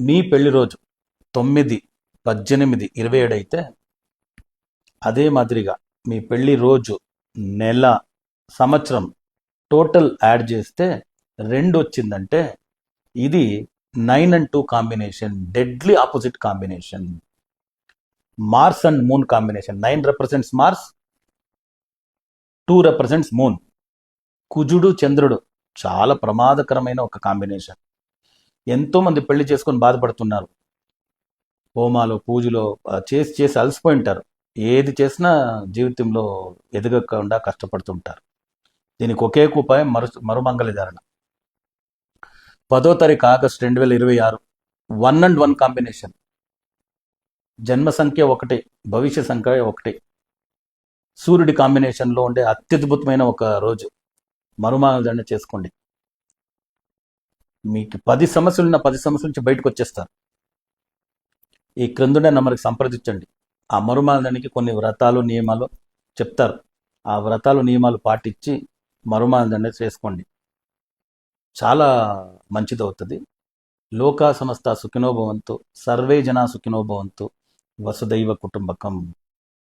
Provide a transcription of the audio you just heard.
మీ పెళ్లి రోజు 9, 18, 27 అయితే అదే మాదిరిగా మీ పెళ్లి రోజు, నెల, సంవత్సరం టోటల్ యాడ్ చేస్తే 2 వచ్చిందంటే ఇది 9 and 2 combination, deadly opposite combination. Mars and moon combination. 9 represents Mars, 2 represents moon. కుజుడు చంద్రుడు చాలా ప్రమాదకరమైన ఒక కాంబినేషన్. ఎంతోమంది పెళ్లి చేసుకొని బాధపడుతున్నారు. హోమాలు పూజలు చేసి చేసి అలసిపోయి ఉంటారు. ఏది చేసినా జీవితంలో ఎదగకుండా కష్టపడుతుంటారు. దీనికి ఒకే ఉపాయం మరుమంగళ ధారణ. 10వ తారీఖు ఆగస్టు 2026 1 and 1 కాంబినేషన్. జన్మ సంఖ్య 1, భవిష్య సంఖ్య 1. సూర్యుడి కాంబినేషన్లో ఉండే అత్యద్భుతమైన ఒక రోజు. మరుమంగళ ధారణ చేసుకోండి. మీకు 10 సమస్యలు ఉన్న 10 సమస్యల నుంచి బయటకు వచ్చేస్తారు. ఈ క్రిందునే నంబర్కి సంప్రదించండి. ఆ మరుమాలదానికి కొన్ని వ్రతాలు నియమాలు చెప్తారు. ఆ వ్రతాలు నియమాలు పాటించి మరుమాలదాన్ని చేసుకోండి. చాలా మంచిదవుతుంది. లోకా సమస్త సుఖినో భవంతు, సర్వే జనా సుఖినో భవంతు, వసుదైవ కుటుంబకం.